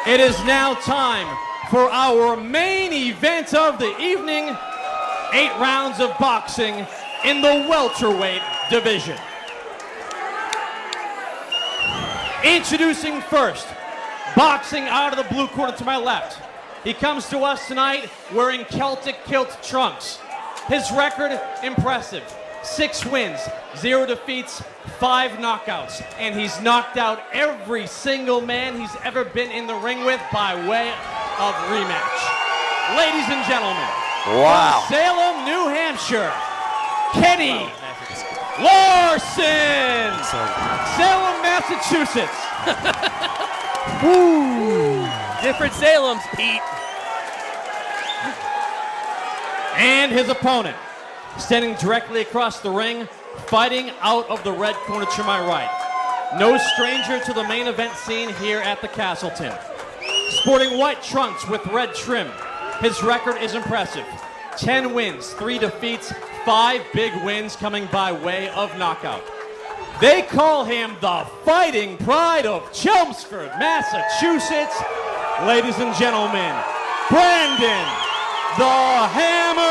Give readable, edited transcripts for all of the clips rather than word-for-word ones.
It is now time for our main event of the evening. 8 rounds of boxing in the welterweight division. Introducing first, boxing out of the blue corner to my left. He comes to us tonight wearing Celtic kilt trunks. His record, impressive. 6 wins, 0 defeats, 5 knockouts. And he's knocked out every single man he's ever been in the ring with by way of rematch. Ladies and gentlemen, wow. from Salem, New Hampshire, Kenny Larson. Salem, Massachusetts. Woo. Different Salems, Pete. And his opponent, standing directly across the ring, fighting out of the red corner to my right. No stranger to the main event scene here at the Castleton. Sporting white trunks with red trim, his record is impressive. 10 wins, 3 defeats, 5 big wins coming by way of knockout. They call him the Fighting Pride of Chelmsford, Massachusetts. Ladies and gentlemen, Brandon the Hammer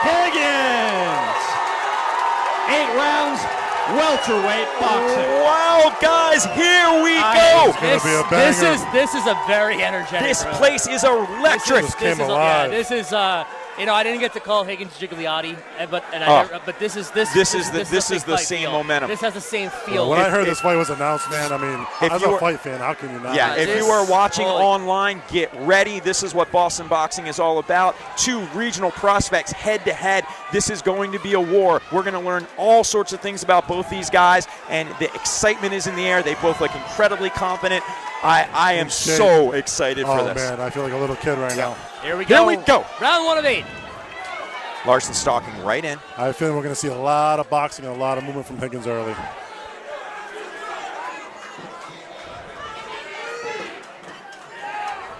Higgins. 8 rounds, welterweight boxing. Wow, guys, here we go. This is a very energetic This room. place is electric. This is I didn't get to call Higgins Jigglyati, but this is the same feel. momentum. This has the same feel. When I heard this fight was announced, man, I mean, as a fight fan, how can you not? Yeah, if you are watching online, get ready. This is what Boston Boxing is all about. 2 regional prospects head-to-head. This is going to be a war. We're going to learn all sorts of things about both these guys, and the excitement is in the air. They both look incredibly competent. I am so excited for this. Oh, man, I feel like a little kid right now. Here we go. Round 1 of 8. Larson stalking right in. I feel we're going to see a lot of boxing and a lot of movement from Higgins early.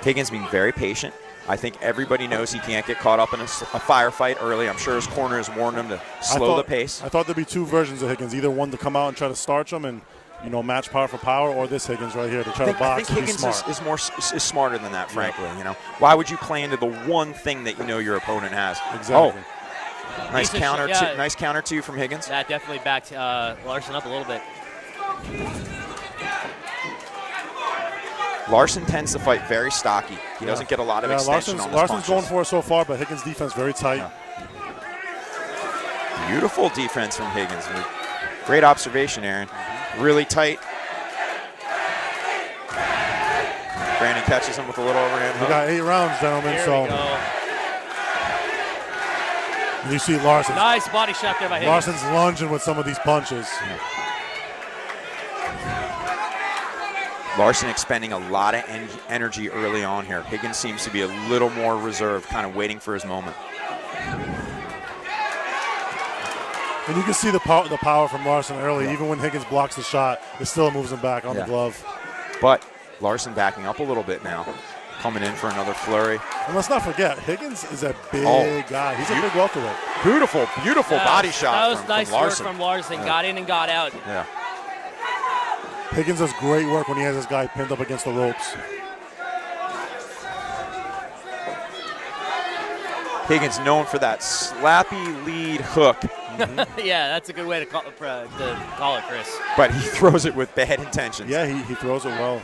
Higgins being very patient. I think everybody knows he can't get caught up in a firefight early. I'm sure his corner has warned him to slow the pace. I thought there'd be 2 versions of Higgins, either one to come out and try to starch him and match power for power, or this Higgins right here to try to box. I think Higgins is smarter than that, frankly. Yeah. Why would you play into the one thing that your opponent has? Exactly. Oh, nice counter to you from Higgins. That definitely backed Larson up a little bit. Larson tends to fight very stocky. He doesn't get a lot of extension on his Larson's punches. going for it so far, but Higgins' defense very tight. Yeah. Beautiful defense from Higgins. Great observation, Aaron. Really tight. Brandon catches him with a little overhand hook. We got 8 rounds, gentlemen. Here so we go. You see Larson. Nice body shot there by Higgins. Larson's lunging with some of these punches. Larson expending a lot of energy early on here. Higgins seems to be a little more reserved, kind of waiting for his moment. And you can see the power from Larson early. Even when Higgins blocks the shot, it still moves him back on the glove. But Larson backing up a little bit now, coming in for another flurry. And let's not forget, Higgins is a big guy. He's a big welterweight. Beautiful body shot. That was from nice Larson. work from Larson. Yeah. Got in and got out. Yeah. Higgins does great work when he has this guy pinned up against the ropes. Higgins known for that slappy lead hook. Yeah, that's a good way to call it, Chris. But he throws it with bad intentions. Yeah, he throws it well.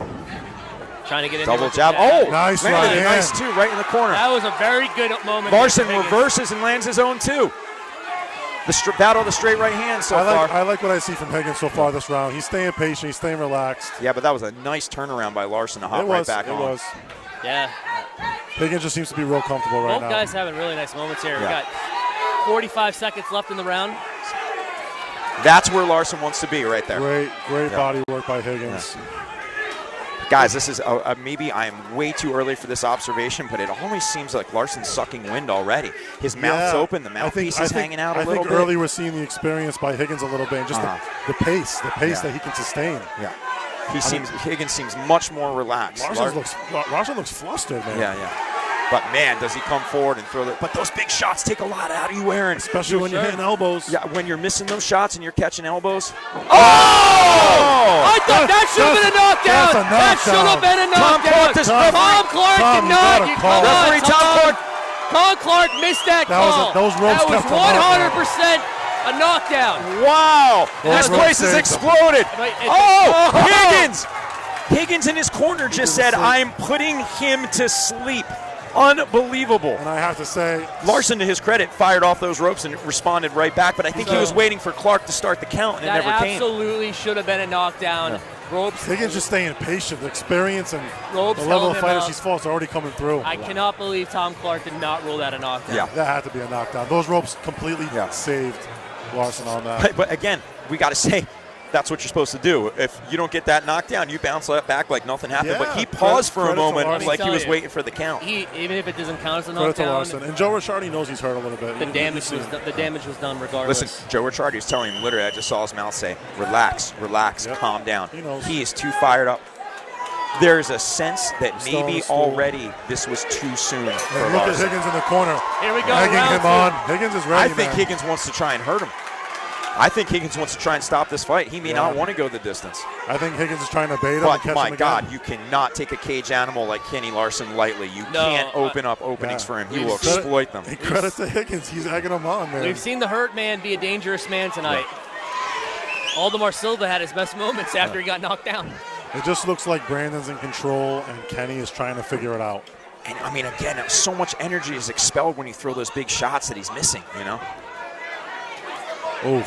Trying to get in double there jab. Oh, nice right hand. Nice two, right in the corner. That was a very good moment. Larson reverses and lands his own two. The battle of the straight right hand so far. I like what I see from Higgins so far this round. He's staying patient. He's staying relaxed. Yeah, but that was a nice turnaround by Larson to hop right back on. It was. Yeah. Higgins just seems to be real comfortable right now. Both guys having really nice moments here. Yeah. We got 45 seconds left in the round. That's where Larson wants to be right there. Great body work by Higgins. Yeah. Guys, this is maybe I am way too early for this observation, but it always seems like Larson's sucking wind already. His mouth's open, the mouthpiece is hanging out a little bit. I think early we're seeing the experience by Higgins a little bit, and just the pace that he can sustain. Yeah, Higgins seems much more relaxed. Larson looks flustered, man. Yeah. But, man, does he come forward and throw that. But those big shots take a lot out of you, Aaron. Especially when you're hitting elbows. Yeah, when you're missing those shots and you're catching elbows. Oh! I thought that should have been a knockdown. That should have been a knockdown. Tom Clark did not. Referee Tom Clark. Tom Clark missed that call. Those ropes that was 100% a knockdown. Wow. This place has exploded. Oh, Higgins. Higgins in his corner just said, I'm putting him to sleep. Unbelievable. And I have to say, Larson, to his credit, fired off those ropes and responded right back, but I think he was waiting for Clark to start the count, and it never came. That absolutely should have been a knockdown. Yeah. Ropes. Higgins just staying patient. The experience and ropes the level of fighters he's fought is already coming through. I cannot believe Tom Clark did not rule that a knockdown. Yeah, that had to be a knockdown. Those ropes completely saved Larson on that. But again, we got to say, that's what you're supposed to do. If you don't get that knockdown, you bounce back like nothing happened. Yeah, but he paused for a moment like he was waiting for the count. Even if it doesn't count as a knockdown. Credit to Larson. And Joe Ricciardi knows he's hurt a little bit. The damage was done regardless. Listen, Joe Ricciardi was telling him, literally, I just saw his mouth say, relax, calm down. He is too fired up. There's a sense that maybe already this was too soon for Look at Higgins in the corner. Here we go. Egging him on. Higgins is ready, I think Higgins wants to try and hurt him. I think Higgins wants to try and stop this fight. He may not want to go the distance. I think Higgins is trying to bait him but and catch my him God, again. you cannot take a cage animal like Kenny Larson lightly. You can't open up openings for him. He will exploit them. And credit to Higgins. He's egging him on, man. We've seen the hurt man be a dangerous man tonight. Aldemar Silva had his best moments after he got knocked down. It just looks like Brandon's in control and Kenny is trying to figure it out. And, I mean, again, so much energy is expelled when you throw those big shots that he's missing, you know? Oof.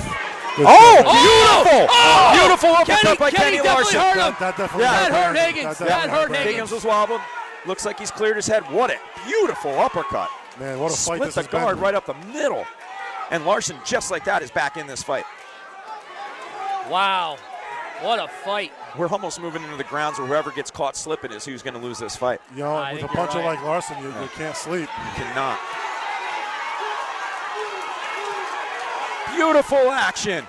Beautiful! Beautiful uppercut by Kenny Larson. That definitely hurt Higgins. That hurt Higgins. Higgins was wobbled. Looks like he's cleared his head. What a beautiful uppercut. Man, what a fight this has been. Split the guard right up the middle. And Larson, just like that, is back in this fight. Wow. What a fight. We're almost moving into the grounds where whoever gets caught slipping is who's going to lose this fight. You know, with a puncher like Larson, you can't sleep. You cannot. Beautiful action.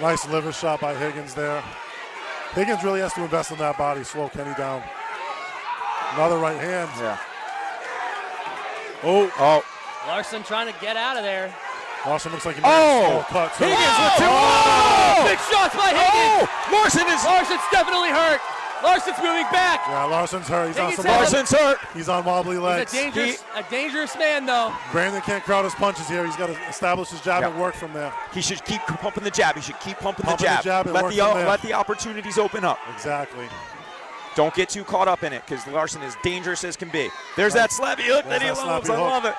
Nice liver shot by Higgins there. Higgins really has to invest in that body, slow Kenny down. Another right hand. Yeah. Oh. Larson trying to get out of there. Larson looks like he made a small cut. Higgins with two. Big shots by Higgins. Larson's definitely hurt. Larson's moving back. Yeah, Larson's hurt. Larson's hurt. He's on wobbly legs. He's a dangerous man, though. Brandon can't crowd his punches here. He's got to establish his jab and work from there. He should keep pumping the jab. Let the opportunities open up. Exactly. Don't get too caught up in it because Larson is dangerous as can be. There's that slappy hook that he loves. I love it.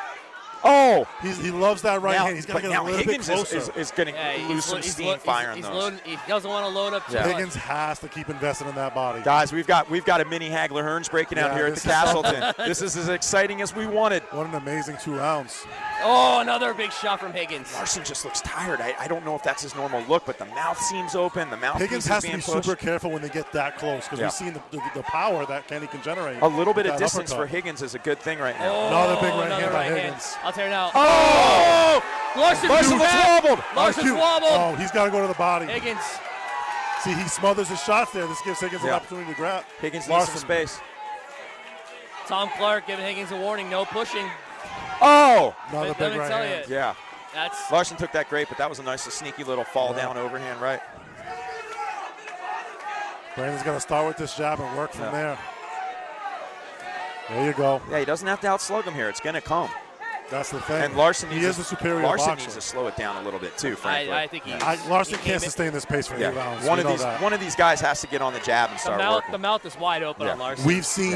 Oh, he loves that right hand. He's got to get a little bit closer. is going to lose some steam firing those. He doesn't want to load up too much. Higgins has to keep investing in that body. Guys, we've got a mini Hagler Hearns breaking out here at the Castleton. This is as exciting as we wanted. What an amazing 2 rounds. Oh, another big shot from Higgins. Larson just looks tired. I don't know if that's his normal look, but the mouth seems open. The mouth Higgins has to be pushed. super careful when they get that close because we've seen the power that Kenny can generate. A little bit of distance for Higgins is a good thing right now. Another big right hand by Higgins. I'll tear it out. Oh! Larson's wobbled. Larson's wobbled. Oh, he's got to go to the body. Higgins. See, he smothers his shots there. This gives Higgins an opportunity to grab. Higgins needs some space. Tom Clark giving Higgins a warning, no pushing. Oh! Another big right hand. Yeah. Larson took that great, but that was a nice, sneaky little fall down overhand right. Brandon's got to start with this jab and work from there. There you go. Yeah, he doesn't have to outslug him here. It's going to come. That's the thing. And Larson is a superior boxer. Larson needs to slow it down a little bit too, frankly. I think Larson can't sustain this pace for 8 rounds. One of these guys has to get on the jab and start working. The mouth is wide open on Larson. We've seen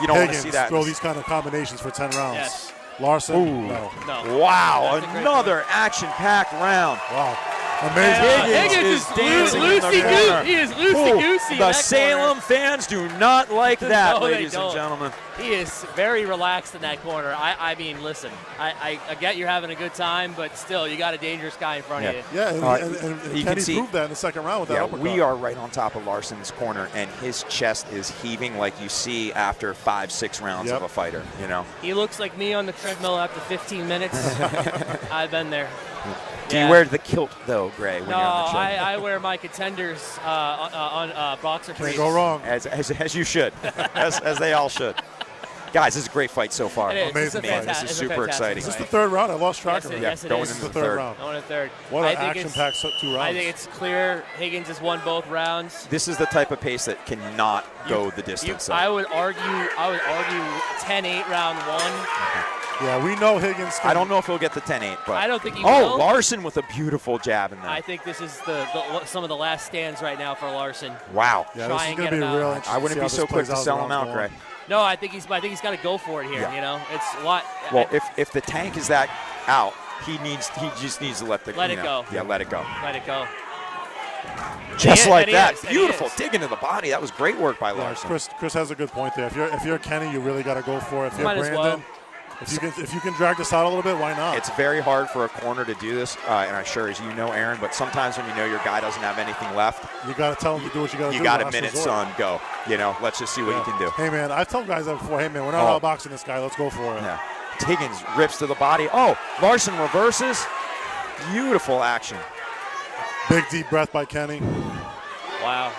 you don't want to Higgins see that throw these kind of combinations for 10 rounds. Yes. Larson, no. Wow, another action-packed round. Wow. Amazing. Higgins is dancing in the corner. He is loosey-goosey. The Salem fans do not like that, no, ladies and gentlemen. He is very relaxed in that corner. I mean, listen, I get you're having a good time, but still, you got a dangerous guy in front of you. Yeah, and Kenny proved that in the second round with that uppercut. We are right on top of Larson's corner, and his chest is heaving like you see after 5-6 rounds of a fighter. You know, he looks like me on the treadmill after 15 minutes. I've been there. Do you wear the kilt, though, Gray, when you're on the show? I wear my contenders on boxer briefs. Can't go wrong. As you should, as they all should. Guys, this is a great fight so far. It is. Amazing It's a fight. This is it's a super fantastic exciting. Is this fight. the third round? I lost track of it. Yes, it going is. into the the third third round. Going to third. What I an think it's- action-packed 2 rounds. I think it's clear Higgins has won both rounds. This is the type of pace that cannot go the distance. I would argue 10-8 round one. Yeah, we know Higgins. I don't know if he'll get the 10-8, but I don't think he oh, will. Larson with a beautiful jab in there. I think this is the some of the last stands right now for Larson. Wow. Yeah, Try this is and going get to be him out. real I interesting wouldn't to be see so how this quick plays to as sell the him rounds out, go on. Gray. No, I think he's got to go for it here. Yeah. You know, it's a lot. Well, if the tank is that out, he just needs to let Let it go. Yeah, let it go. Let it go. Just And like he that. is, and he Beautiful is. dig into the body. That was great work by Yeah, Larson. Chris has a good point there. If you're Kenny, you really got to go for it. If you're Might as Brandon, well. if you can drag this out a little bit, why not? It's very hard for a corner to do this, and I'm sure, as you know, Aaron, but sometimes when you know your guy doesn't have anything left, You got to tell him to do what you got to do. you got a last minute, resort. son, go. You know, let's just see what you can do. Hey, man, I've told guys that before. Hey, man, we're not Oh. outboxing this guy. Let's go for it. Yeah. Higgins rips to the body. Oh, Larson reverses. Beautiful action. Big deep breath by Kenny. Wow.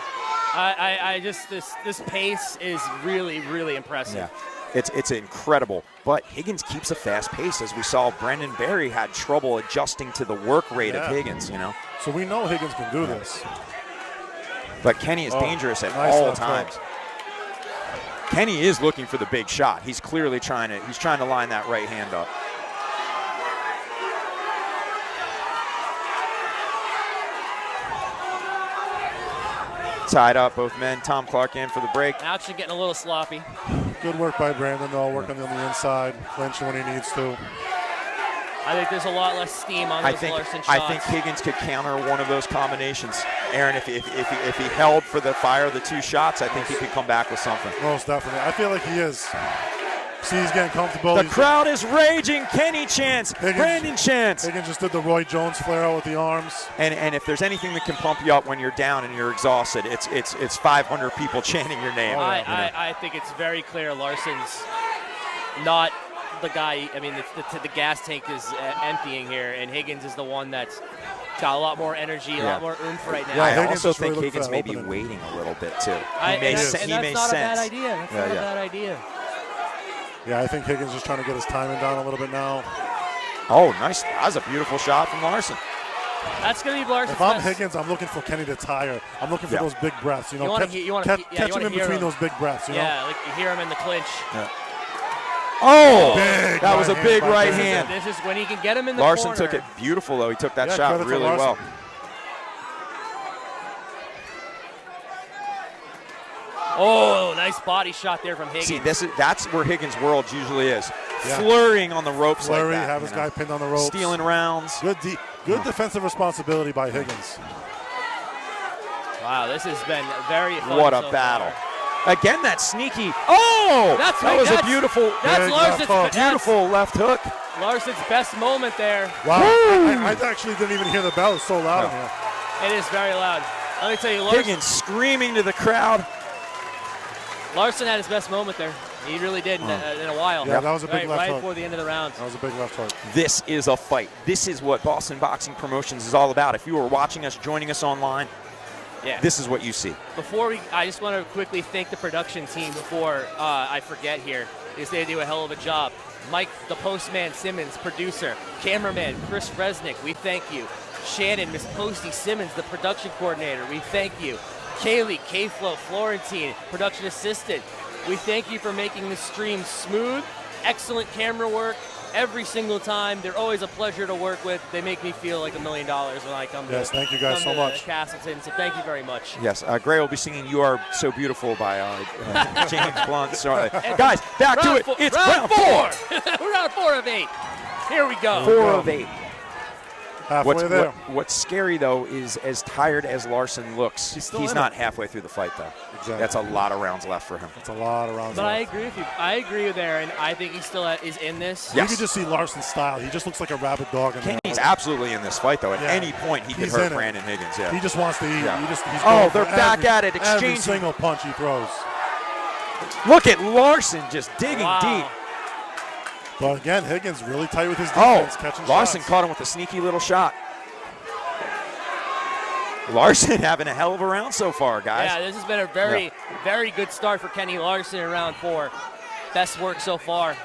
I just this pace is really impressive. Yeah. It's incredible. But Higgins keeps a fast pace. As we saw, Brendan Barry had trouble adjusting to the work rate of Yeah. Higgins, you know. So we know Higgins can do this. But Kenny is dangerous at nice all left times. hook. Kenny is looking for the big shot. He's clearly trying to line that right hand up. Tied up, both men. Tom Clark in for the break. Action getting a little sloppy. Good work by Brandon, though, working on the inside, clinching when he needs to. I think there's a lot less steam on those Larson shots. I think Higgins could counter one of those combinations. Aaron, if he held for the fire of the 2 shots, I think he could come back with something. Most definitely. I feel like he is. See, he's getting comfortable. The crowd is raging. Kenny chants. Brandon chants. Higgins just did the Roy Jones flare out with the arms. And if there's anything that can pump you up when you're down and you're exhausted, it's 500 people chanting your name. I think it's very clear Larson's not the guy. I mean, the gas tank is emptying here, and Higgins is the one that's got a lot more energy, a lot more oomph right now. Yeah, I Higgins also is really think looking Higgins for may that be opening. waiting a little bit too. And that's not a sense. bad idea. That's not a bad idea. Yeah, I think Higgins is trying to get his timing down a little bit now. Oh, nice. That was a beautiful shot from Larson. That's going to be Larson's If I'm best. Higgins, I'm looking for Kenny to tire. I'm looking for those big breaths. You know, catch him in between those big breaths. You know? like you hear him in the clinch. Yeah. Oh, Big that was a right big hand by right Brandon. hand. This is when he can get him in the Larson corner. took it beautiful, though. He took that Yeah, shot credit to really Larson. well. Oh, nice body shot there from Higgins. See, that's where Higgins' world usually is. Yeah. Flurrying on the ropes Flurry, like that. have his guy pinned on the ropes. Stealing rounds. Good defensive responsibility by Higgins. Wow, this has been very fun. What a so battle. far. Again, that sneaky. Oh, that was a beautiful, That's Larson's beautiful left hook. Larson's best moment there. Wow, I actually didn't even hear the bell. It's so loud in here. It is very loud. Let me tell you, Larson, Higgins screaming to the crowd. Larson had his best moment there. He really did in a while. Yeah, that was a big left right hook. before the end of the round. That was a big left hook. This is a fight. This is what Boston Boxing Promotions is all about. If you are watching us, joining us online, this is what you see. I just want to quickly thank the production team before I forget here, because they do a hell of a job. Mike, the Postman Simmons, producer. Cameraman, Chris Resnick, we thank you. Shannon, Miss Posty Simmons, the production coordinator, we thank you. Kaylee, K-Flow, Florentine, production assistant, we thank you for making this stream smooth. Excellent camera work every single time. They're always a pleasure to work with. They make me feel like $1 million when I come Yes, to thank you guys so much. Castleton, so thank you very much. Yes, Gray will be singing "You Are So Beautiful" by James Blunt. So, guys, back to it. It's round 4. Round 4 of 8. Here we go. 4 of 8. Halfway there. What's scary, though, is as tired as Larson looks, he's not halfway through the fight, though. Exactly. That's a lot of rounds left for him. That's a lot of rounds But left. I agree with you. I agree with Aaron. I think he still is in this. You can just see Larson's style. He just looks like a rabid dog in there. He's absolutely in this fight, though. At Yeah. any point, he could He's hurt in it. Brandon Higgins. Yeah. He just wants to eat. Yeah. He's Oh, going they're for back at it, Every exchanging. single punch he throws. Look at Larson just digging deep. But again, Higgins really tight with his defense, catching Larson shots. caught him with a sneaky little shot. Larson having a hell of a round so far, guys. Yeah, this has been a very good start for Kenny Larson in round 4. Best work so far.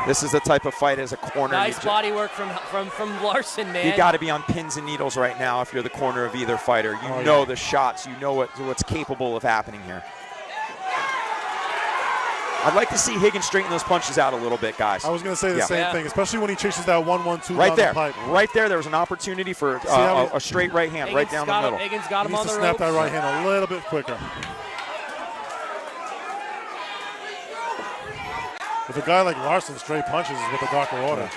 This is the type of fight as a corner. Nice body work from Larson, man. You got to be on pins and needles right now if you're the corner of either fighter. You know the shots. You know what's capable of happening here. I'd like to see Higgins straighten those punches out a little bit, guys. I was going to say the same thing, especially when he chases that 1-1-2 right there. down the pipe. Right there was an opportunity for a straight right hand right down the middle. Higgins got him on the ropes. Snap that right hand a little bit quicker. With a guy like Larson, straight punches is what the doctor ordered.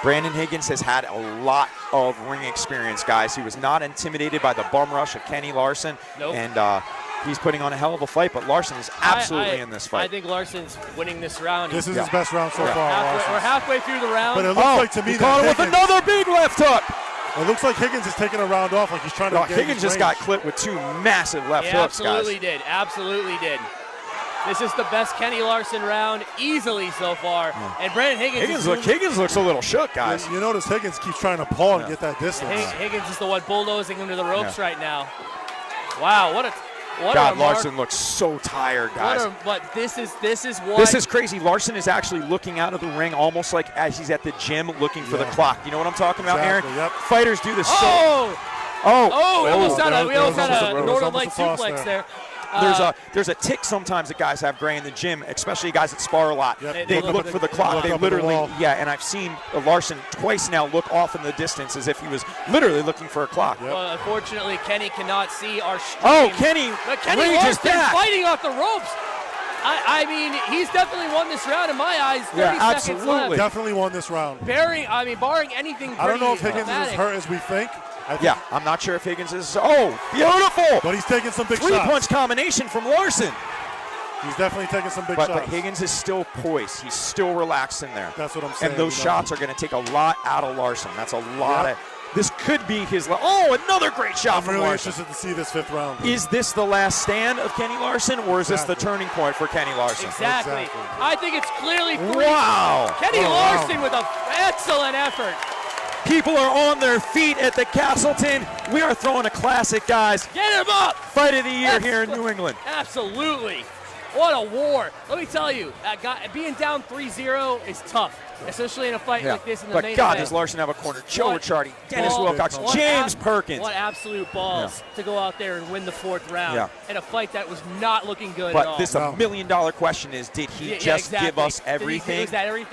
Brandon Higgins has had a lot of ring experience, guys. He was not intimidated by the bum rush of Kenny Larson. Nope. And he's putting on a hell of a fight, but Larson is absolutely in this fight. I think Larson's winning this round. This is his best round so far. We're halfway through the round. But it looks like to me that Higgins, with another big left hook. It looks like Higgins is taking a round off, like he's trying to get Higgins just got clipped with 2 massive left hooks, guys. Absolutely did. This is the best Kenny Larson round easily so far. And Brandon Higgins looks a little shook, guys. You notice Higgins keeps trying to paw and get that distance. Higgins is the one bulldozing him to the ropes right now. Wow, what Larson looks so tired, guys. But this is what. This is crazy. Larson is actually looking out of the ring almost like as he's at the gym looking for the clock. You know what I'm talking about, Aaron? Yep. Fighters do this. We almost had a Northern Light suplex there. There's a tick sometimes that guys have, Gray, in the gym, especially guys that spar a lot. Yep. They look for the clock. They literally, and I've seen Larson twice now look off in the distance as if he was literally looking for a clock. Yep. Well, unfortunately, Kenny cannot see our stream. Oh, Kenny Larson fighting off the ropes. I mean, he's definitely won this round in my eyes. 30 seconds left. Definitely won this round. Barring anything I don't know if Higgins is as hurt as we think. I'm not sure if Higgins is. Oh, beautiful! But he's taking some big shots. 3-punch combination from Larson. He's definitely taking some big shots. But Higgins is still poised. He's still relaxed in there. That's what I'm saying. And those shots are going to take a lot out of Larson. That's a lot of. This could be his. Another great shot from Larson. I'm really interested to see this 5th round. Is this the last stand of Kenny Larson, or is this the turning point for Kenny Larson? Exactly. I think it's clearly 3. Wow. Kenny Larson with an excellent effort. People are on their feet at the Castleton. We are throwing a classic, guys. Get him up! Fight of the year here in New England. Absolutely. What a war. Let me tell you, being down 3-0 is tough, especially in a fight like this in the main event. But God, does Larson have a corner? Joe Ricciardi, Dennis Wilcox, James Perkins. What absolute balls to go out there and win the 4th round in a fight that was not looking good at all. But this $1 million question is, did he just give us everything,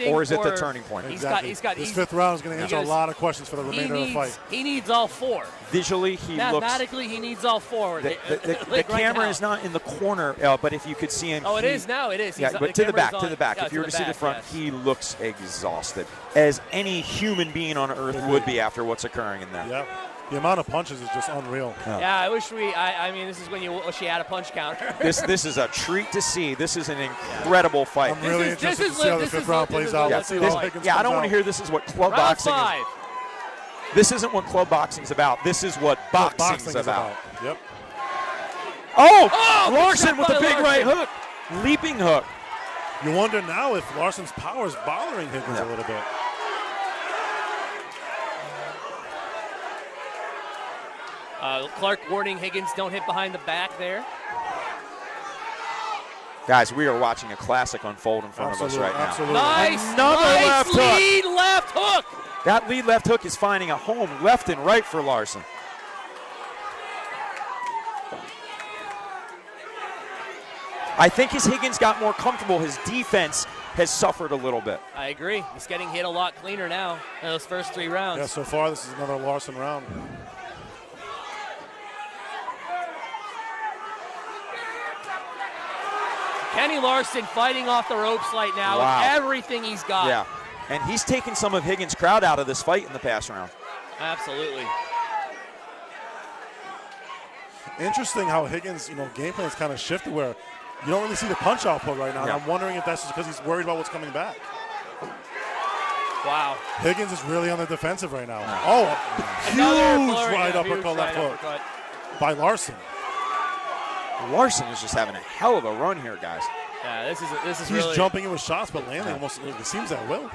or is it the turning point? Exactly. This 5th round is going to answer a lot of questions for the remainder of the fight. He needs all 4. Visually, Mathematically, he needs all 4. The camera is not in the corner, but if you could see him. Oh, it is now. It is. But to the back. If you were to see the front, he looks exhausted, as any human being on earth would be after what's occurring in there. Yeah. The amount of punches is just unreal. Yeah, I wish I mean, this is when you wish you had a punch counter. This is a treat to see. This is an incredible fight. I'm really interested to see how the 5th round plays out. I don't want to hear this is what club boxing is. This isn't what club boxing is about. This is what boxing is about. Yep. Oh, Larson with the big right hook. Leaping hook. You wonder now if Larson's power is bothering Higgins a little bit. Clark warning Higgins, don't hit behind the back there. Guys, we are watching a classic unfold in front of us right now. Absolutely. Nice lead left hook. That lead left hook is finding a home left and right for Larson. I think as Higgins got more comfortable, his defense has suffered a little bit. I agree. He's getting hit a lot cleaner now in those first 3 rounds. Yeah, so far this is another Larson round. Kenny Larson fighting off the ropes right now with everything he's got. Yeah, and he's taken some of Higgins' crowd out of this fight in the past round. Absolutely. Interesting how Higgins' game plan has kind of shifted where you don't really see the punch output right now. And I'm wondering if that's just because he's worried about what's coming back. Wow. Higgins is really on the defensive right now. Oh, huge right uppercut left hook by Larson. Larson is just having a hell of a run here, guys. Yeah, this is He's really jumping in with shots, but landing almost, it seems at will.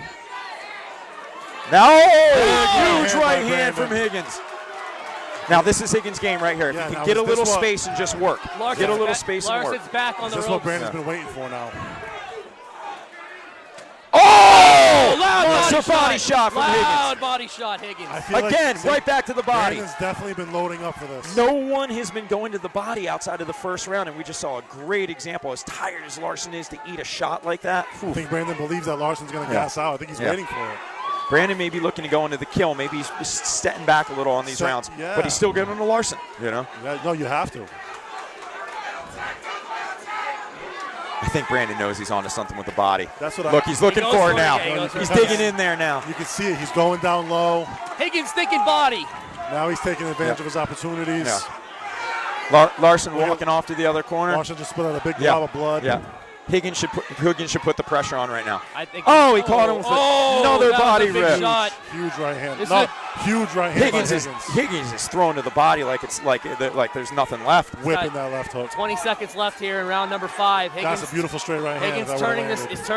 Now, huge right hand from Higgins. Now this is Higgins' game right here. If he can get a little space and just work. Get a little space and work. Larson's back on the ropes. This is what Brandon's been waiting for now. Oh! Loud body shot from Higgins. Loud body shot, Higgins. Again, right back to the body. Brandon's definitely been loading up for this. No one has been going to the body outside of the first round, and we just saw a great example. As tired as Larson is to eat a shot like that. I think Brandon believes that Larson's going to gas out. I think he's waiting for it. Brandon may be looking to go into the kill. Maybe he's stepping back a little on these rounds, but he's still giving to Larson. You know? Yeah, no, you have to. I think Brandon knows he's onto something with the body. That's what Look, he's looking for it now. He's digging in there now. You can see it. He's going down low. Higgins thinking body. Now he's taking advantage of his opportunities. Yeah. Larson walking off to the other corner. Larson just spit out a big glob of blood. Yeah. Higgins should put the pressure on right now. I think. He caught him with another body rip. Shot. Huge right hand. Huge right hand. Higgins is thrown to the body like it's like there's nothing left. Whipping that left hook. 20 seconds left here in round number 5. Higgins, that's a beautiful straight right hand. Higgins turning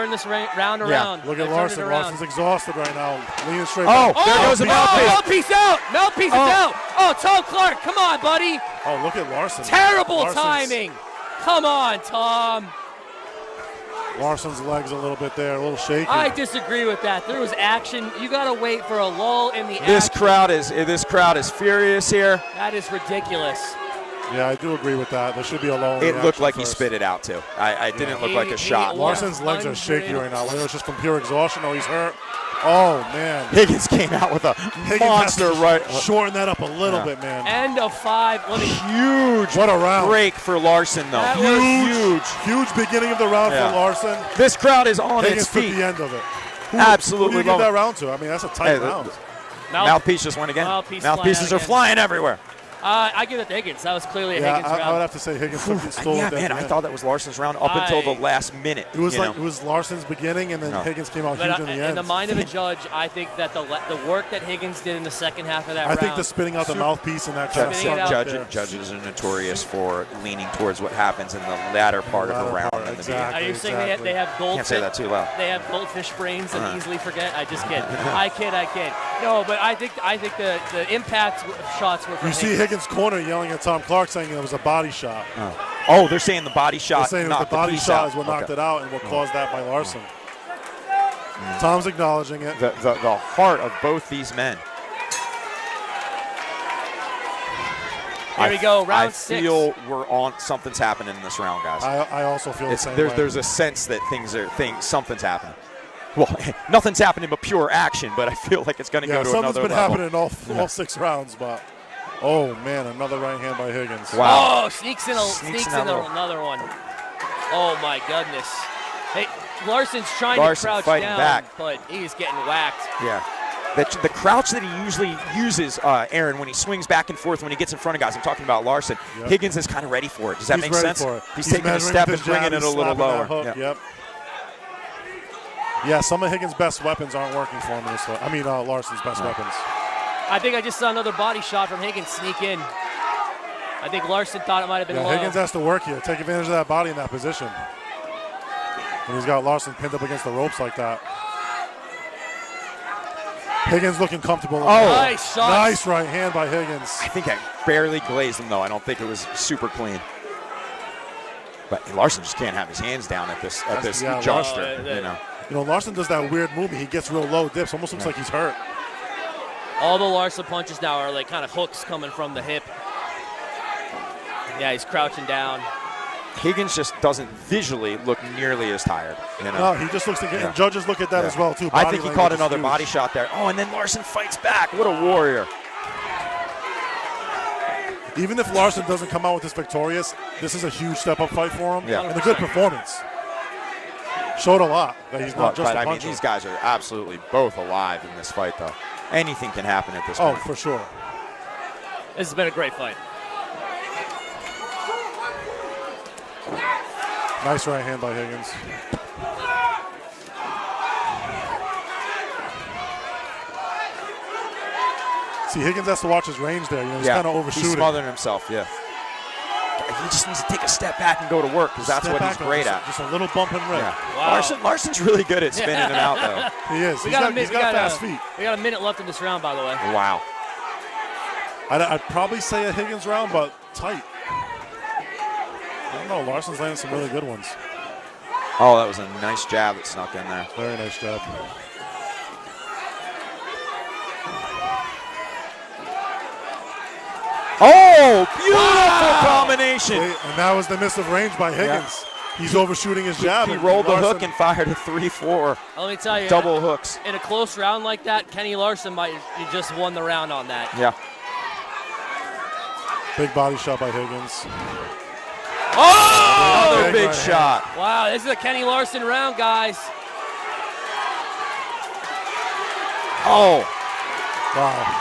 this round around. Look at Larson. Larson's exhausted right now. Leaning straight. There goes the mouthpiece. Mouthpiece out. Mouthpiece is out. Oh, Tom Clark, come on, buddy. Oh, look at Larson. Terrible timing. Come on, Tom. Larson's legs a little bit there, a little shaky. I disagree with that. There was action. You got to wait for a lull in the This action. crowd is furious here. That is ridiculous. Yeah, I do agree with that. There should be a lull. It looked like he spit it out too. I didn't look like a shot. Larson's legs are shaky right now. Whether it's just from pure exhaustion or he's hurt. Oh man. Higgins came out with a monster right. Shorten that up a little bit, man. End of 5. What a round. Break for Larson though. Huge beginning of the round for Larson. This crowd is on Higgins its feet. took the end of it. Absolutely. Who do you give that round to? I mean, that's a tight round. Mouthpiece just went again. Mouthpieces are flying everywhere. I give it to Higgins. That was clearly a Higgins round. I would have to say Higgins stole it. Man, I thought that was Larson's round up until the last minute. It was it was Larson's beginning, and then Higgins came out huge in the end. In the mind of a judge, I think that the work that Higgins did in the second half of that round. I think the spitting out the mouthpiece and that judges are notorious for leaning towards what happens in the latter part of the round. Are you saying they have goldfish? Can't say that too loud. They have goldfish brains and easily forget? I just kid. I kid. No, but I think the impact shots were for Higgins. You see Higgins' corner yelling at Tom Clark saying it was a body shot. Oh, they're saying the body shot. They're saying the body shot is what knocked it out and what caused that by Larson. Tom's acknowledging it. The heart of both these men. Here we go, round 6. I feel we're on. Something's happening in this round, guys. I also feel the same way. There's a sense that something's happening. Well, nothing's happening but pure action, but I feel like it's going to go to another level. Something's been happening in all 6 rounds, but oh man, another right hand by Higgins. Wow. Oh, sneaks in another one. Oh my goodness. Hey, Larson's trying to crouch down, back. But he's getting whacked. Yeah. The crouch that he usually uses, Aaron, when he swings back and forth, when he gets in front of guys, I'm talking about Larson. Yep. Higgins is kind of ready for it. Does that make sense? He's taking a step and bringing it a little lower. Yep. Yeah, some of Higgins' best weapons aren't working for him in this fight. I mean, Larson's best weapons. I think I just saw another body shot from Higgins sneak in. I think Larson thought it might have been low. Higgins has to work here, take advantage of that body in that position. And he's got Larson pinned up against the ropes like that. Higgins looking comfortable. Nice shot. Nice right hand by Higgins. I think I barely glazed him, though. I don't think it was super clean. But Larson just can't have his hands down at this juncture. You know, Larson does that weird movement. He gets real low dips. Almost looks like he's hurt. All the Larson punches now are like kind of hooks coming from the hip. Yeah, he's crouching down. Higgins just doesn't visually look nearly as tired. No, he just looks like and judges look at that as well, too. I think he caught another body shot there. Oh, and then Larson fights back. What a warrior. Even if Larson doesn't come out with this victorious, this is a huge step-up fight for him. Yeah. And a good performance. Showed a lot that he's not just a puncher. I mean, these guys are absolutely both alive in this fight, though. Anything can happen at this point. Oh, for sure. This has been a great fight. Nice right hand by Higgins. See, Higgins has to watch his range there. He's kind of overshooting. He's smothering himself, He just needs to take a step back and go to work because that's what he's great at. Just a little bump and rip. Yeah. Wow. Larson's really good at spinning it out, though. He is. He's got fast feet. We got a minute left in this round, by the way. Wow. I'd probably say a Higgins round, but tight. I don't know. Larson's landing some really good ones. Oh, that was a nice jab that snuck in there. Very nice jab. Oh, beautiful combination. And that was the miss of range by Higgins. He's overshooting his jab. He rolled the hook and fired a 3-4. Let me tell you, double hooks. In a close round like that, Kenny Larson might have just won the round on that. Yeah. Big body shot by Higgins. Oh! Another big shot. Wow, this is a Kenny Larson round, guys. Oh. Wow.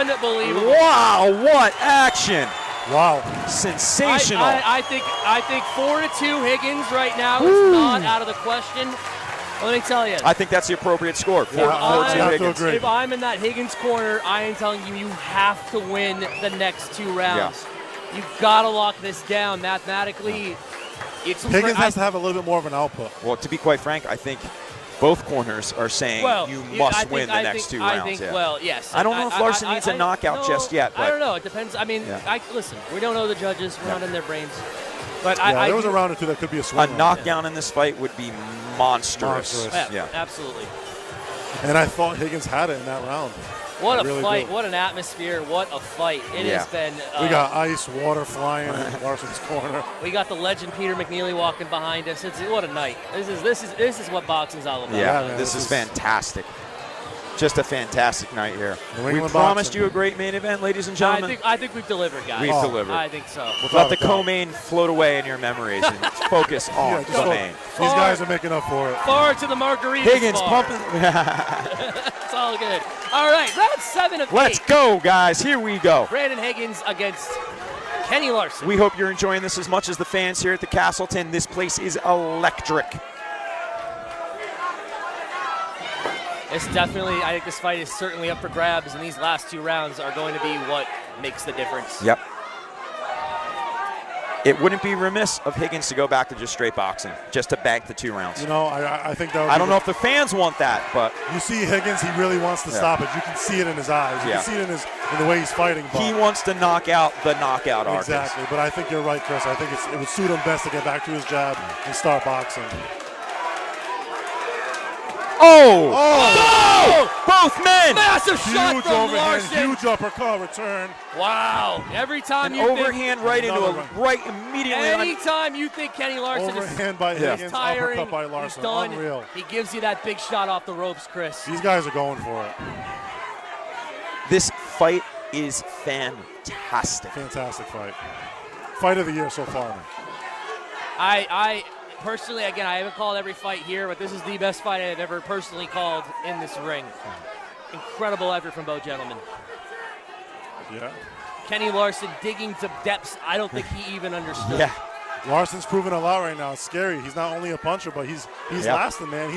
Unbelievable. Wow, what action. Wow. Sensational. I think 4-2 Higgins right now is not out of the question. Let me tell you. I think that's the appropriate score. 4-2 Higgins. If I'm in that Higgins corner, I am telling you, you have to win the next 2 rounds. Yeah. You've got to lock this down mathematically. Higgins has to have a little bit more of an output. Well, to be quite frank, I think both corners are saying you must win the next 2 rounds. Well, yes. I don't know if Larson needs a knockout just yet. But I don't know. It depends. I mean, listen, we don't know the judges. We're not in their brains. But there was a round or two that could be a swing. A knockdown in this fight would be monstrous. Yeah, absolutely. And I thought Higgins had it in that round. What a fight. What an atmosphere. What a fight. It has been. We got ice, water flying in Larson's corner. We got the legend Peter McNeely walking behind us. What a night. This is what boxing's all about. Yeah, man, this is fantastic. Just a fantastic night here. We promised boxing. you a great main event, ladies and gentlemen. I think we've delivered, guys. We've delivered. I think so. Let the co-main float away in your memories and focus on the main. These guys are making up for it. Forward to the margarita. Higgins bar. pumping. It's all good. All right, round 7 of 8. Let's go, guys. Here we go. Brandon Higgins against Kenny Larson. We hope you're enjoying this as much as the fans here at the Castleton. This place is electric. It's definitely, I think this fight is certainly up for grabs, and these last 2 rounds are going to be what makes the difference. Yep. It wouldn't be remiss of Higgins to go back to just straight boxing, just to bank the 2 rounds. You know, I think that would I don't know if the fans want that, but you see Higgins, he really wants to stop it. You can see it in his eyes. You can see it in the way he's fighting. But he wants to knock out the knockout artist. Exactly, but I think you're right, Chris. I think it would suit him best to get back to his jab and start boxing. Oh! Both men! Massive shot from overhand, Larson. huge uppercut return. Wow. Every time you overhand think, right into a right immediately. Anytime you think Kenny Larson overhand by Higgins, tiring, uppercut by Larson. he's done. Unreal. He gives you that big shot off the ropes, Chris. These guys are going for it. This fight is fantastic. Fantastic fight. Fight of the year so far, man. I personally, again, I haven't called every fight here, but this is the best fight I've ever personally called in this ring. Incredible effort from both gentlemen. Yeah. Kenny Larson digging to depths I don't think he even understood. Yeah. Larson's proving a lot right now. It's scary. He's not only a puncher, but he's lasting, man.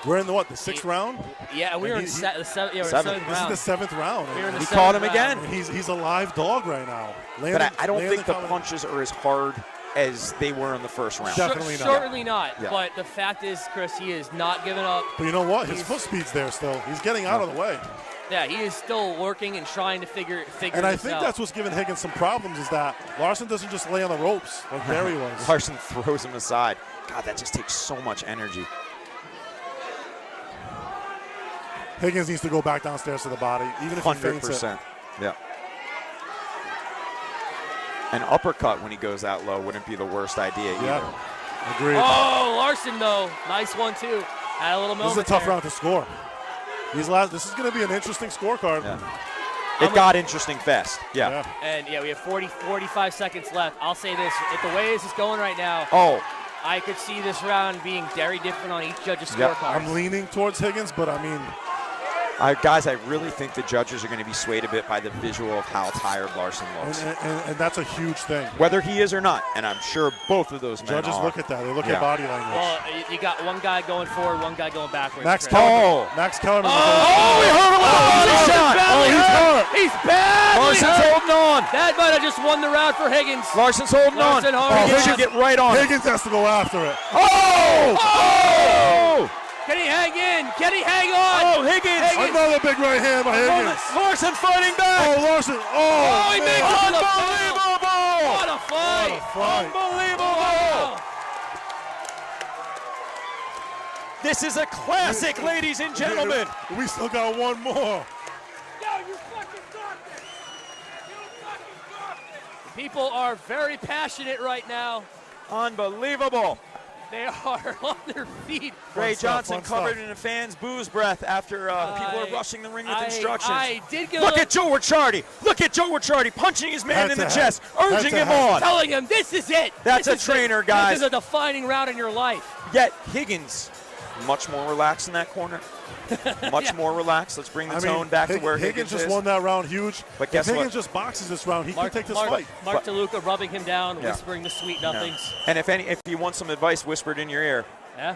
We're in the 6th round? Yeah, we're in the 7th round. This is the 7th round. We caught him again. He's a live dog right now. But I don't think the punches are as hard as they were in the first round. Definitely not. Certainly not. Yeah. But the fact is, Chris, he is not giving up. But you know what? His foot speed's there still. He's getting out of the way. Yeah, he is still working and trying to figure And I this think out. that's what's giving Higgins some problems is that Larson doesn't just lay on the ropes like Barry was. Larson throws him aside. God, that just takes so much energy. Higgins needs to go back downstairs to the body, even if 100%. He feints it. Yeah. An uppercut when he goes that low wouldn't be the worst idea either. Agreed. Oh, Larson, though. Nice one, too. Had a little moment. This is a tough round to score. This is going to be an interesting scorecard. Yeah. It got interesting fast. Yeah. And, we have 45 seconds left. I'll say this. If the way this is going right now, I could see this round being very different on each judge's scorecard. I'm leaning towards Higgins, but I mean, guys, I really think the judges are going to be swayed a bit by the visual of how tired Larson looks. And that's a huge thing. Whether he is or not, and I'm sure both of those men Judges are. look at that. They look at body language. Well, you got one guy going forward, one guy going backwards. Max Kellerman. We heard a little body shot. He's hurt. He's bad. Larson's holding on. That might have just won the round for Higgins. Larson's holding on. Higgins should get right on. Higgins has to go after it. Oh! Can he hang in? Can he hang on? Oh, Higgins. Another big right hand by Higgins. Larson fighting back. Oh, Larson. Oh, he man. makes it to the Unbelievable. What a fight! What a fight. Unbelievable. Wow. This is a classic, ladies and gentlemen. We still got one more. People are very passionate right now. Unbelievable. They are on their feet. Ray Johnson fun stuff. covered in a fan's booze breath after people are rushing the ring with instructions. I did get Look at Joe Ricciardi. Look at Joe Ricciardi punching his man Head in the to chest, head. urging Head him to head. on. telling him this is it. That's This a is trainer, it. guys. This is a defining round in your life. Yet Higgins, much more relaxed in that corner. Much more relaxed. Let's bring the tone back to where Higgins just is. won that round huge. But if guess what? Higgins just boxes this round, he can take this fight. Mark DeLuca rubbing him down, Yeah. whispering the sweet nothings. And if you want some advice whispered in your ear, Yeah.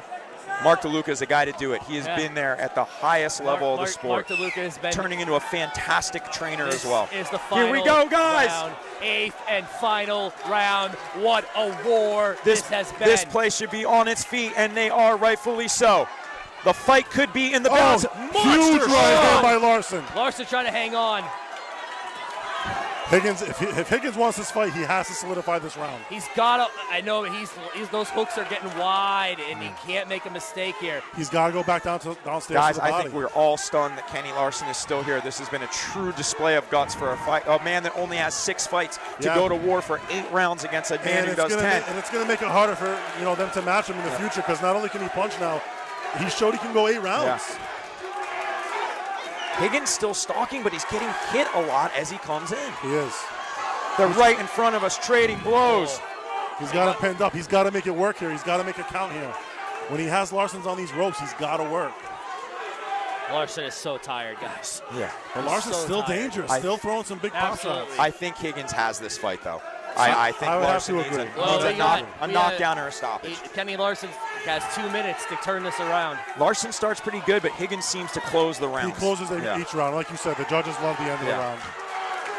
Mark DeLuca is the guy to do it. He has Yeah. been there at the highest level of the sport, Mark DeLuca has been turning into a fantastic trainer this as well. Is the final Here we go, guys. round, 8th and final round. What a war this has been. This place should be on its feet, and they are rightfully so. The fight could be in the balance. Huge right hand by Larson. Larson trying to hang on. Higgins, if Higgins wants this fight, he has to solidify this round. He's got to. I know he's those hooks are getting wide, and he can't make a mistake here. He's got to go back downstairs Guys, to the body. I think we're all stunned that Kenny Larson is still here. This has been a true display of guts for a man that only has 6 fights to go to war for 8 rounds against a man who does 10. And it's going to make it harder for them to match him in the future, because not only can he punch now, he showed he can go 8 rounds. Yeah. Higgins still stalking, but he's getting hit a lot as he comes in. He is. They're right in front of us, trading blows. He's got him pinned up. He's got to make it work here. He's got to make it count here. When he has Larson's on these ropes, he's got to work. Larson is so tired, guys. Yeah. But Larson's so still tired. dangerous, still throwing some big pop shots. Absolutely. I think Higgins has this fight, though. I think I would have Larson to needs agree. a knockdown or a stoppage. Kenny Larson has 2 minutes to turn this around. Larson starts pretty good, but Higgins seems to close the round. He closes each round. Like you said, the judges love the end of the round.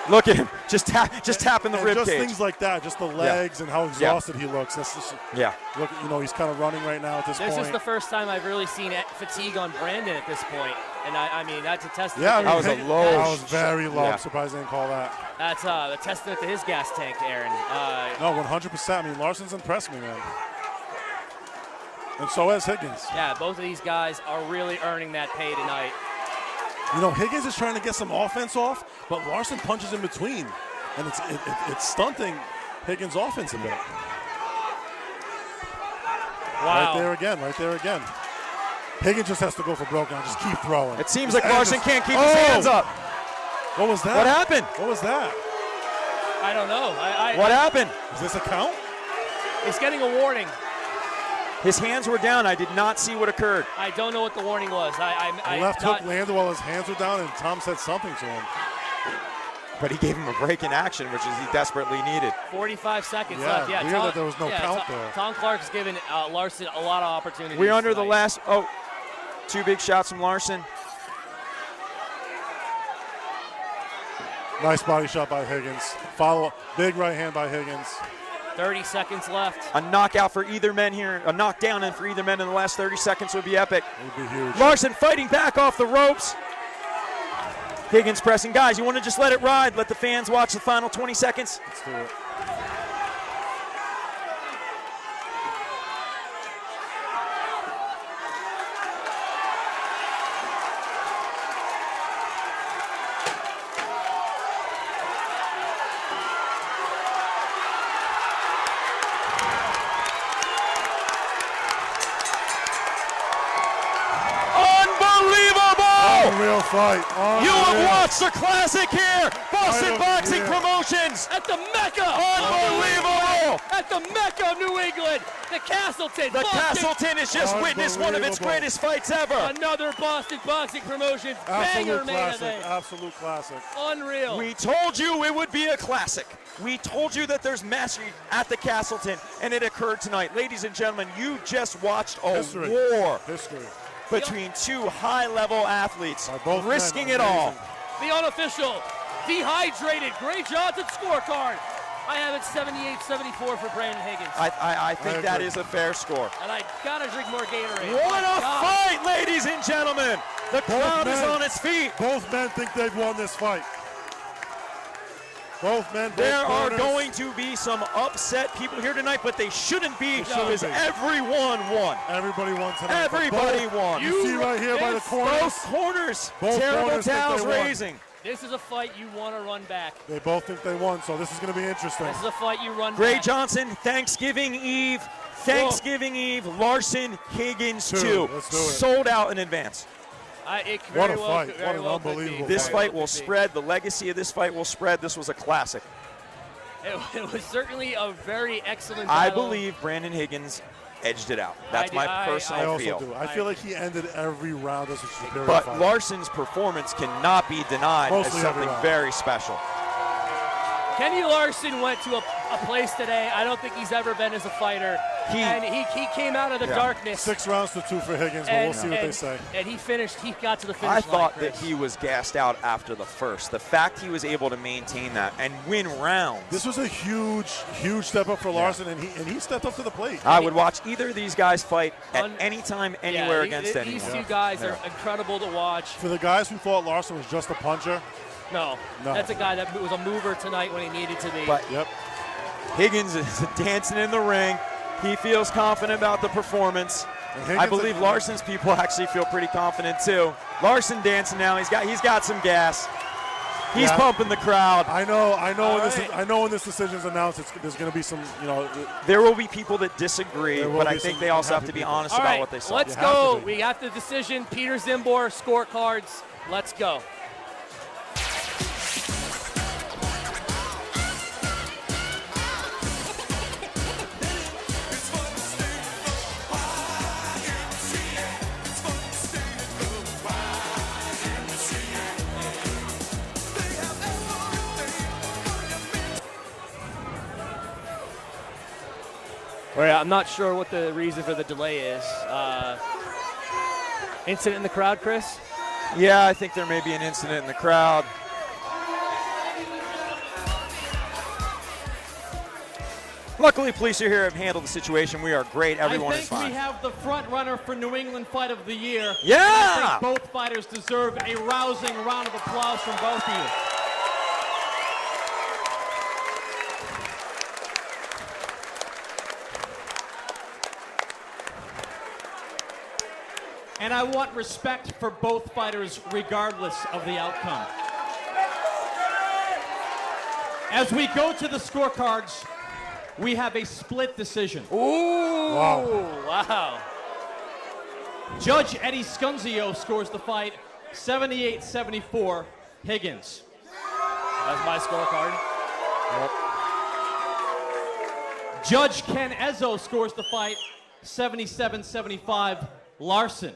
Look at him, just tapping the rib just cage. things like that, just the legs and how exhausted he looks. That's just, look, he's kind of running right now at this point. This is the first time I've really seen fatigue on Brandon at this point. And I mean, that's a testament. Yeah, that was a low. That was very low. Yeah. I'm surprised they didn't call that. That's a testament to his gas tank, Aaron. No, 100%. I mean, Larson's impressed me, man. And so has Higgins. Yeah, both of these guys are really earning that pay tonight. Higgins is trying to get some offense off, but Larson punches in between, and it's stunting Higgins' offense a bit. Wow. Right there again. Higgins just has to go for broke now. Just keep throwing. It seems like Larson can't keep his hands up. What was that? What happened? What was that? I don't know. What happened? Is this a count? He's getting a warning. His hands were down. I did not see what occurred. I don't know what the warning was. The left hook landed while his hands were down, and Tom said something to him. But he gave him a break in action, which is he desperately needed. 45 seconds Yeah, left. Yeah, weird that there was no count there. Tom Clark's given Larson a lot of opportunities. We're under the tonight. last. 2 big shots from Larson. Nice body shot by Higgins. Follow up, big right hand by Higgins. 30 seconds left. A knockout for either men here. A knockdown and for either men in the last 30 seconds would be epic. It would be huge. Larson fighting back off the ropes. Higgins pressing. Guys, you want to just let it ride? Let the fans watch the final 20 seconds? Let's do it. Unreal fight. You have watched the classic here. Boston Boxing Promotions. At the Mecca. Unbelievable. At the Mecca of New England. The Castleton. The Castleton has just witnessed one of its greatest fights ever. Another Boston Boxing Promotions banger main event. Absolute classic. Unreal. We told you it would be a classic. We told you that there's mastery at the Castleton, and it occurred tonight. Ladies and gentlemen, you just watched a war between 2 high-level athletes risking it all. The unofficial, dehydrated Gray Johnson scorecard. I have it 78-74 for Brandon Higgins. I think that is a fair score. And I gotta drink more Gatorade. What a fight, ladies and gentlemen! The crowd is on its feet. Both men think they've won this fight. Both men. There are going to be some upset people here tonight, but they shouldn't be because everyone won. Everybody won tonight. Everybody won. You see right here by the corners. Both corners. Both terrible corners think towels they won. raising. This is a fight you want to run back. They both think they won, so this is going to be interesting. This is a fight you run Gray back. Johnson, Thanksgiving Eve. Thanksgiving Eve, Larson, Higgins 2. Let's do it. Sold out in advance. What a fight. What an unbelievable This fight. fight will spread. The legacy of this fight will spread. This was a classic. It was certainly a very excellent I battle. believe Brandon Higgins edged it out. That's my personal feel. I also do. I feel like he ended every round as a superior But fight. Larson's performance cannot be denied Mostly as something very special. Kenny Larson went to a place today I don't think he's ever been as a fighter. He came out of the darkness. 6 rounds to 2 for Higgins, but we'll see what they say. And he finished. He got to the finish line. I thought Chris. that he was gassed out after the first. The fact he was able to maintain that and win rounds. This was a huge step up for Larson, and he stepped up to the plate. I would watch either of these guys fight at any time, anywhere against anyone. These two guys are incredible to watch. For the guys who thought Larson was just a puncher, no, that's a guy that was a mover tonight when he needed to be. But Higgins is dancing in the ring. He feels confident about the performance. I believe Larson's people actually feel pretty confident too. Larson dancing now. He's got some gas. He's pumping the crowd. I know when this decision's announced, there's going to be some, There will be people that disagree, but I think they also have to be honest about what they saw. Let's go. We got the decision. Peter Zimbor scorecards. Let's go. I'm not sure what the reason for the delay is. Incident in the crowd, Chris? Yeah, I think there may be an incident in the crowd. Luckily, police are here and have handled the situation. We are great. Everyone is fine. I think we have the front runner for New England Fight of the Year. Yeah! I think both fighters deserve a rousing round of applause from both of you. And I want respect for both fighters regardless of the outcome. As we go to the scorecards, we have a split decision. Ooh! Wow. Judge Eddie Scunzio scores the fight 78-74 Higgins. That's my scorecard. Yep. Judge Ken Ezzo scores the fight 77-75 Larson.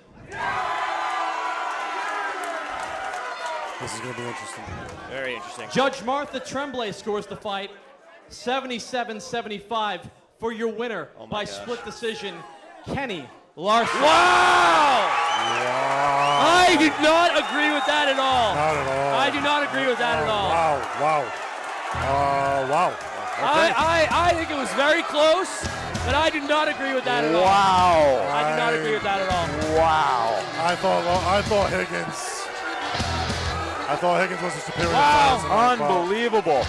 This is going to be interesting. Very interesting. Judge Martha Tremblay scores the fight 77-75 for your winner by split decision, Kenny Larson. Wow! I do not agree with that at all. Not at all. I do not agree with that at all. Wow. Okay. I think it was very close, but I do not agree with that at all. Wow. I do not agree with that at all. Wow. I thought Higgins was a superior Wow. fighter. Unbelievable.